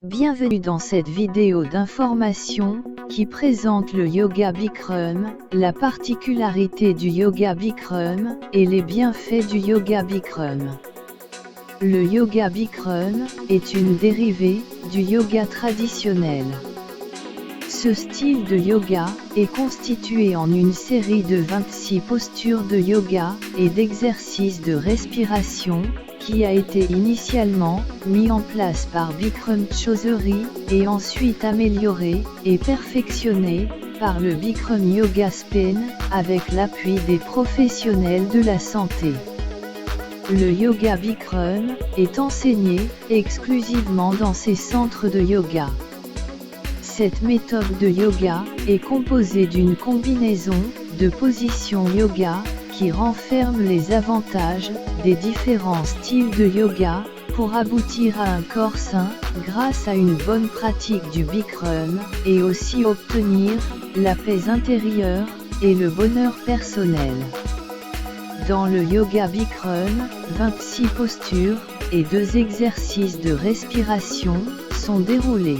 Bienvenue dans cette vidéo d'information, qui présente le yoga Bikram, la particularité du yoga Bikram, et les bienfaits du yoga Bikram. Le yoga Bikram est une dérivée du yoga traditionnel. Ce style de yoga est constitué en une série de 26 postures de yoga et d'exercices de respiration, qui a été initialement mis en place par Bikram Choudhury et ensuite amélioré et perfectionné par le Bikram Yoga Spain avec l'appui des professionnels de la santé. Le yoga Bikram est enseigné exclusivement dans ces centres de yoga. Cette méthode de yoga est composée d'une combinaison de positions yoga qui renferme les avantages des différents styles de yoga pour aboutir à un corps sain grâce à une bonne pratique du Bikram et aussi obtenir la paix intérieure et le bonheur personnel. Dans le yoga Bikram, 26 postures et 2 exercices de respiration sont déroulés.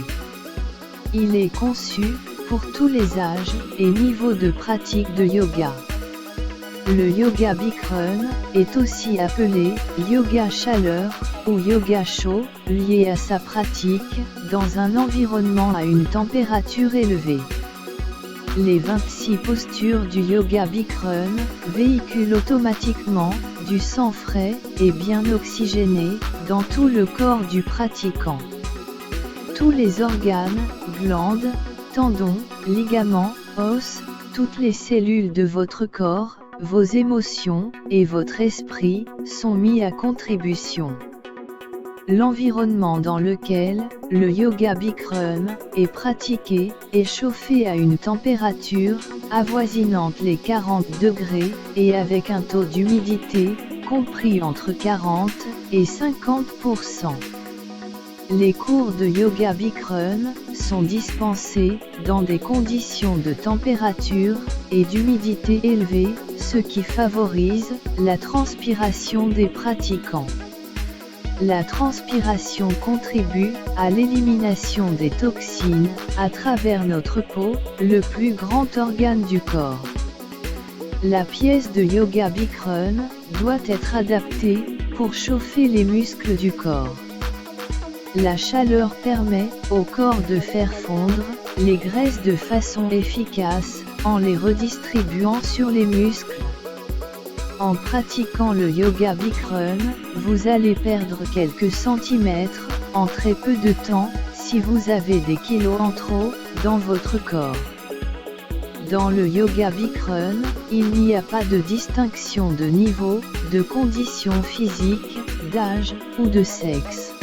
Il est conçu pour tous les âges et niveaux de pratique de yoga. Le yoga Bikram est aussi appelé yoga chaleur ou yoga chaud, lié à sa pratique dans un environnement à une température élevée. Les 26 postures du yoga Bikram véhiculent automatiquement du sang frais et bien oxygéné dans tout le corps du pratiquant. Tous les organes, glandes, tendons, ligaments, os, toutes les cellules de votre corps, vos émotions et votre esprit sont mis à contribution. L'environnement dans lequel le yoga Bikram est pratiqué est chauffé à une température avoisinant les 40 degrés et avec un taux d'humidité compris entre 40 et 50%. Les cours de yoga Bikram sont dispensés dans des conditions de température et d'humidité élevées, ce qui favorise la transpiration des pratiquants. La transpiration contribue à l'élimination des toxines à travers notre peau, le plus grand organe du corps. La pièce de yoga Bikram doit être adaptée pour chauffer les muscles du corps. La chaleur permet au corps de faire fondre les graisses de façon efficace, en les redistribuant sur les muscles. En pratiquant le yoga Bikram, vous allez perdre quelques centimètres en très peu de temps, si vous avez des kilos en trop dans votre corps. Dans le yoga Bikram, il n'y a pas de distinction de niveau, de condition physique, d'âge ou de sexe.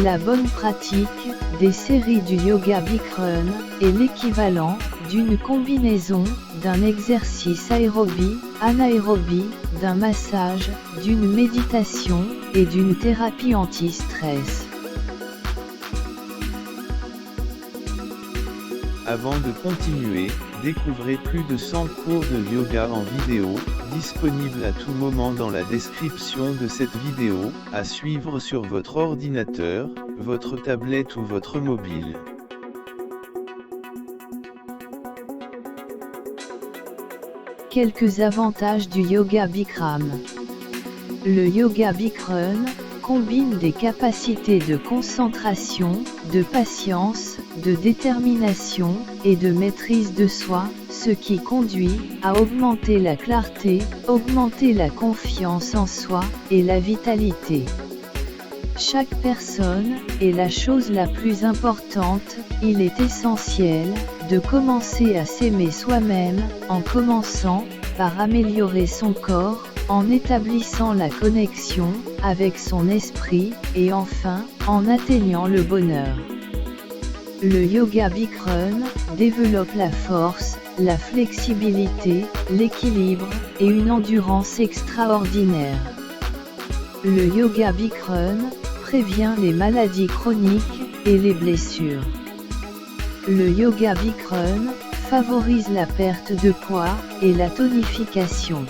La bonne pratique des séries du yoga Bikram est l'équivalent d'une combinaison d'un exercice aérobie, anaérobie, d'un massage, d'une méditation et d'une thérapie anti-stress. Avant de continuer, découvrez plus de 100 cours de yoga en vidéo, disponibles à tout moment dans la description de cette vidéo, à suivre sur votre ordinateur, votre tablette ou votre mobile. Quelques avantages du yoga Bikram. Le yoga Bikram combine des capacités de concentration, de patience, de détermination et de maîtrise de soi, ce qui conduit à augmenter la clarté, augmenter la confiance en soi et la vitalité. Chaque personne est la chose la plus importante. Il est essentiel de commencer à s'aimer soi-même, en commençant par améliorer son corps, en établissant la connexion avec son esprit, et enfin, en atteignant le bonheur. Le yoga Bikram développe la force, la flexibilité, l'équilibre, et une endurance extraordinaire. Le yoga Bikram prévient les maladies chroniques et les blessures. Le yoga Bikram favorise la perte de poids et la tonification.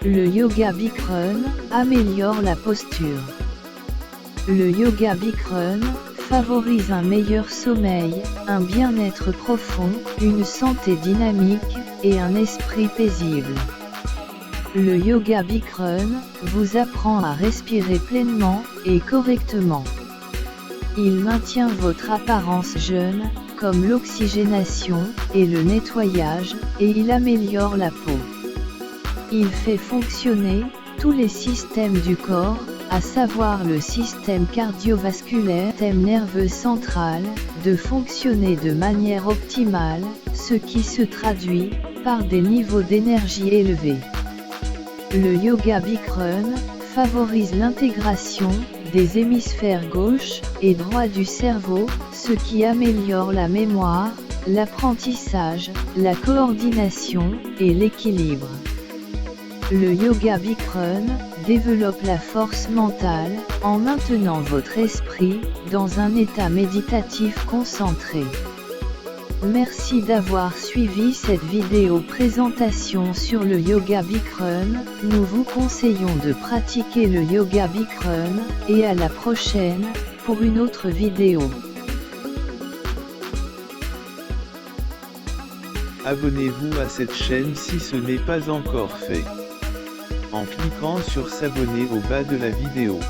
Le yoga Bikram améliore la posture. Le yoga Bikram favorise un meilleur sommeil, un bien-être profond, une santé dynamique, et un esprit paisible. Le yoga Bikram vous apprend à respirer pleinement et correctement. Il maintient votre apparence jeune, comme l'oxygénation et le nettoyage, et il améliore la peau. Il fait fonctionner tous les systèmes du corps, à savoir le système cardiovasculaire, système nerveux central, de fonctionner de manière optimale, ce qui se traduit par des niveaux d'énergie élevés. Le yoga Bikram favorise l'intégration des hémisphères gauche et droit du cerveau, ce qui améliore la mémoire, l'apprentissage, la coordination et l'équilibre. Le yoga Bikram développe la force mentale en maintenant votre esprit dans un état méditatif concentré. Merci d'avoir suivi cette vidéo présentation sur le yoga Bikram. Nous vous conseillons de pratiquer le yoga Bikram, et à la prochaine, pour une autre vidéo. Abonnez-vous à cette chaîne si ce n'est pas encore fait, en cliquant sur s'abonner au bas de la vidéo.